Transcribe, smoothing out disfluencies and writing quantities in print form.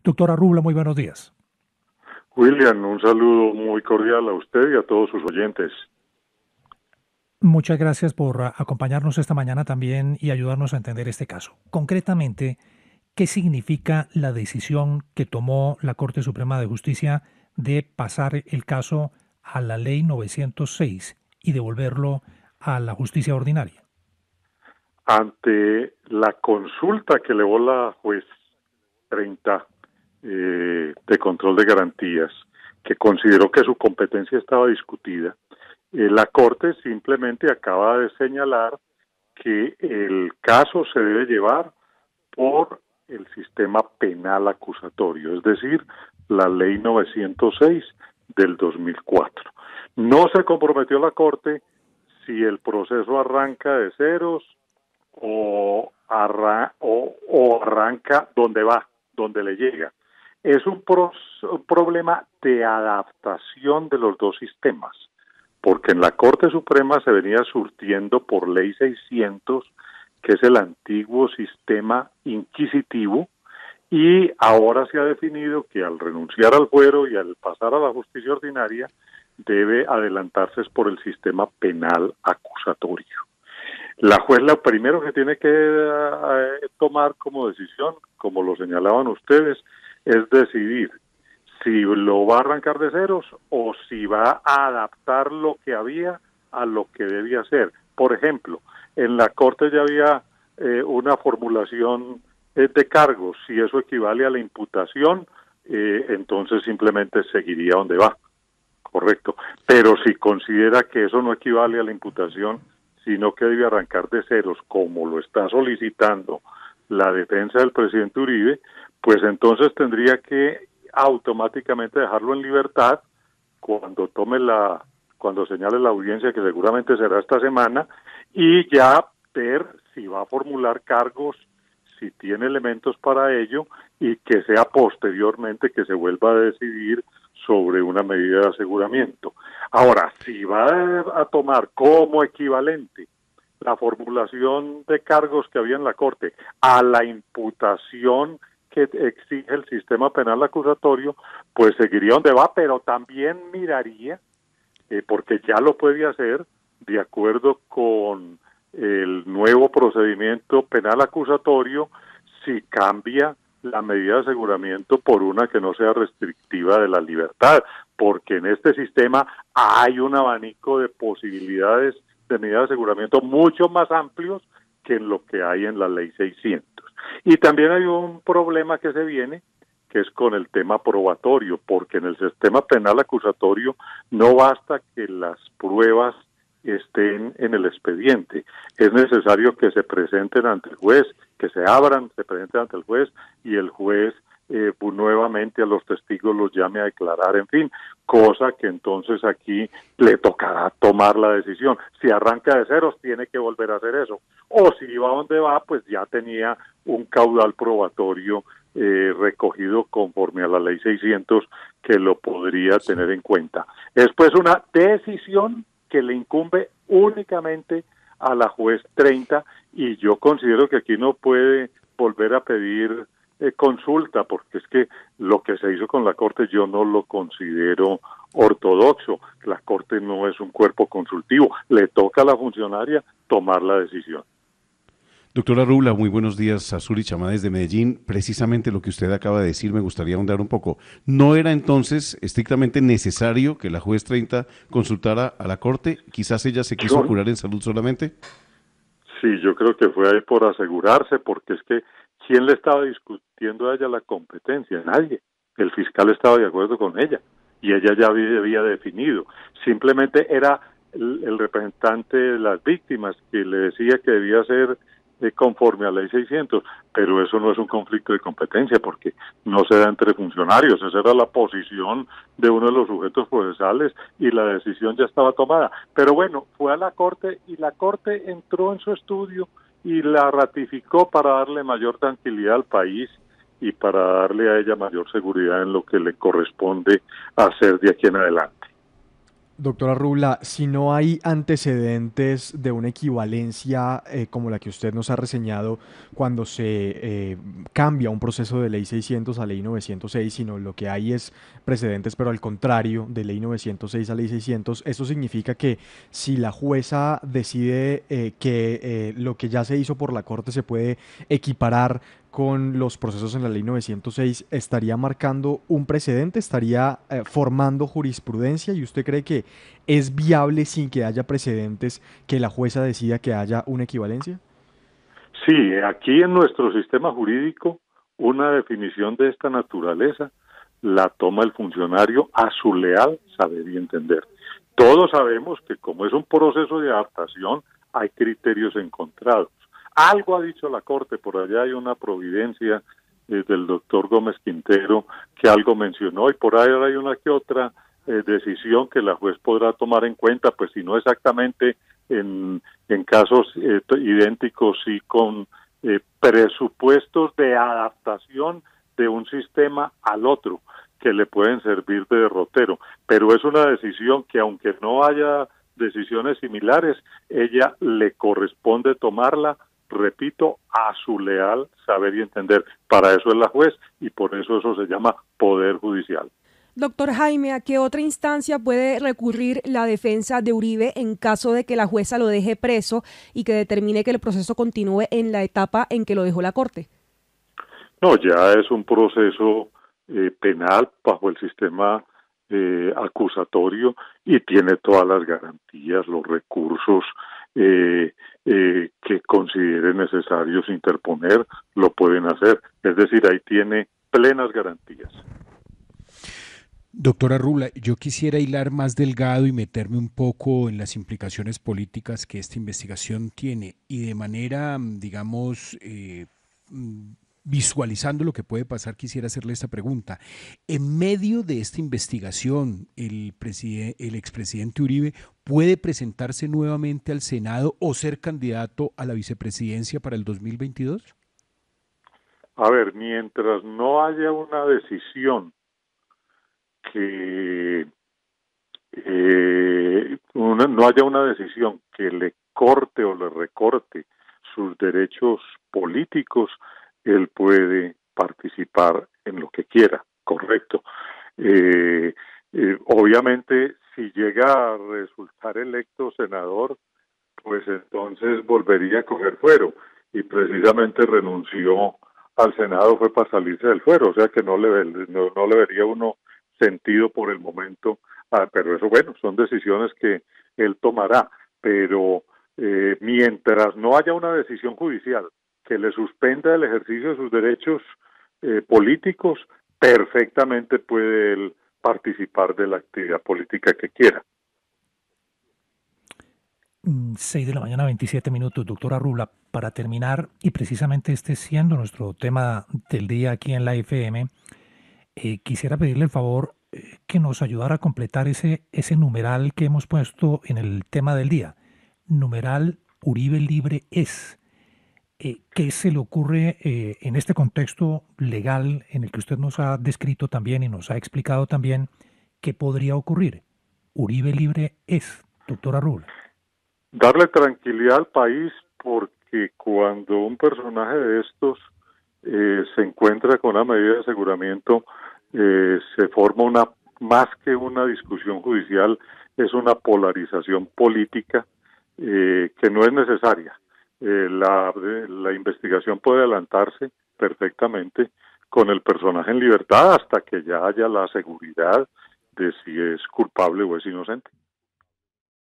Doctora Rubla, muy buenos días. William, un saludo muy cordial a usted y a todos sus oyentes. Muchas gracias por acompañarnos esta mañana también y ayudarnos a entender este caso. Concretamente, ¿qué significa la decisión que tomó la Corte Suprema de Justicia de pasar el caso a la Ley 906 y devolverlo a la justicia ordinaria? Ante la consulta que elevó la juez 30 de control de garantías, que consideró que su competencia estaba discutida, la Corte simplemente acaba de señalar que el caso se debe llevar por el sistema penal acusatorio, es decir, la Ley 906 del 2004. No se comprometió la Corte si el proceso arranca de ceros o arranca donde va, donde le llega. Es un problema de adaptación de los dos sistemas, porque en la Corte Suprema se venía surtiendo por Ley 600, que es el antiguo sistema inquisitivo, y ahora se ha definido que al renunciar al fuero y al pasar a la justicia ordinaria, debe adelantarse por el sistema penal acusatorio. La juez lo primero que tiene que tomar como decisión, como lo señalaban ustedes, es decidir si lo va a arrancar de ceros o si va a adaptar lo que había a lo que debía ser. Por ejemplo, en la Corte ya había una formulación de cargos. Si eso equivale a la imputación, entonces simplemente seguiría donde va. Correcto. Pero si considera que eso no equivale a la imputación, sino que debe arrancar de ceros, como lo está solicitando la defensa del presidente Uribe, pues entonces tendría que automáticamente dejarlo en libertad cuando cuando señale la audiencia, que seguramente será esta semana, y ya ver si va a formular cargos, si tiene elementos para ello, y que sea posteriormente que se vuelva a decidir sobre una medida de aseguramiento. Ahora, si va a tomar como equivalente la formulación de cargos que había en la Corte a la imputación que exige el sistema penal acusatorio, pues seguiría donde va, pero también miraría, porque ya lo puede hacer, de acuerdo con el nuevo procedimiento penal acusatorio, si cambia la medida de aseguramiento por una que no sea restrictiva de la libertad, porque en este sistema hay un abanico de posibilidades de medida de aseguramiento mucho más amplios que en lo que hay en la Ley 600. Y también hay un problema que se viene, que es con el tema probatorio, porque en el sistema penal acusatorio no basta que las pruebas estén en el expediente, es necesario que se presenten ante el juez, que se abran, se presenten ante el juez y el juez nuevamente a los testigos los llame a declarar, en fin, cosa que entonces aquí le tocará tomar la decisión. Si arranca de ceros, tiene que volver a hacer eso, o si va donde va, pues ya tenía un caudal probatorio recogido conforme a la Ley 600 que lo podría tener en cuenta. Es pues una decisión que le incumbe únicamente a la juez 30, y yo considero que aquí no puede volver a pedir consulta, porque es que lo que se hizo con la Corte yo no lo considero ortodoxo. La Corte no es un cuerpo consultivo, le toca a la funcionaria tomar la decisión. Doctora Rubla, muy buenos días. Azuri Chamá desde Medellín. Precisamente lo que usted acaba de decir me gustaría ahondar un poco. ¿No era entonces estrictamente necesario que la juez 30 consultara a la Corte? ¿Quizás ella se quiso curar en salud solamente? Sí, yo creo que fue ahí por asegurarse, porque es que ¿quién le estaba discutiendo a ella la competencia? Nadie. El fiscal estaba de acuerdo con ella y ella ya había definido. Simplemente era el representante de las víctimas que le decía que debía ser conforme a la Ley 600, pero eso no es un conflicto de competencia porque no se da entre funcionarios, esa era la posición de uno de los sujetos procesales y la decisión ya estaba tomada. Pero bueno, fue a la Corte y la Corte entró en su estudio y la ratificó para darle mayor tranquilidad al país y para darle a ella mayor seguridad en lo que le corresponde hacer de aquí en adelante. Doctora Rubla, si no hay antecedentes de una equivalencia como la que usted nos ha reseñado cuando se cambia un proceso de ley 600 a ley 906, sino lo que hay es precedentes, pero al contrario, de ley 906 a ley 600, eso significa que si la jueza decide que lo que ya se hizo por la Corte se puede equiparar con los procesos en la ley 906, ¿estaría marcando un precedente? ¿Estaría formando jurisprudencia? ¿Y usted cree que es viable sin que haya precedentes que la jueza decida que haya una equivalencia? Sí, aquí en nuestro sistema jurídico, una definición de esta naturaleza la toma el funcionario a su leal saber y entender. Todos sabemos que como es un proceso de adaptación, hay criterios encontrados. Algo ha dicho la Corte, por allá hay una providencia del doctor Gómez Quintero que algo mencionó, y por ahí hay una que otra decisión que la juez podrá tomar en cuenta, pues si no exactamente en casos idénticos, sí con presupuestos de adaptación de un sistema al otro que le pueden servir de derrotero, pero es una decisión que aunque no haya decisiones similares, ella le corresponde tomarla, repito, a su leal saber y entender. Para eso es la juez y por eso se llama poder judicial. Doctor Jaime, ¿a qué otra instancia puede recurrir la defensa de Uribe en caso de que la jueza lo deje preso y que determine que el proceso continúe en la etapa en que lo dejó la Corte? No, ya es un proceso penal bajo el sistema acusatorio y tiene todas las garantías, los recursos que consideren necesarios interponer, lo pueden hacer. Es decir, ahí tiene plenas garantías. Doctora Rula, yo quisiera hilar más delgado y meterme un poco en las implicaciones políticas que esta investigación tiene y de manera, digamos, visualizando lo que puede pasar, quisiera hacerle esta pregunta. En medio de esta investigación, el expresidente Uribe puede presentarse nuevamente al Senado o ser candidato a la vicepresidencia para el 2022? A ver, mientras no haya una decisión que no haya una decisión que le corte o le recorte sus derechos políticos, él puede participar en lo que quiera, correcto. Obviamente, si llega a resultar electo senador, pues entonces volvería a coger fuero, y precisamente renunció al Senado fue para salirse del fuero, o sea que no le vería uno sentido por el momento, pero eso, bueno, son decisiones que él tomará, pero mientras no haya una decisión judicial que le suspenda el ejercicio de sus derechos políticos, perfectamente puede él participar de la actividad política que quiera. 6 de la mañana, 27 minutos, doctora Rula. Para terminar, y precisamente este siendo nuestro tema del día aquí en la FM, quisiera pedirle el favor que nos ayudara a completar ese numeral que hemos puesto en el tema del día. Numeral Uribe Libre es. ¿Qué se le ocurre en este contexto legal en el que usted nos ha descrito también y nos ha explicado también qué podría ocurrir? Uribe Libre es, doctora Rula. Darle tranquilidad al país, porque cuando un personaje de estos se encuentra con una medida de aseguramiento, se forma más que una discusión judicial, es una polarización política que no es necesaria. La investigación puede adelantarse perfectamente con el personaje en libertad hasta que ya haya la seguridad de si es culpable o es inocente.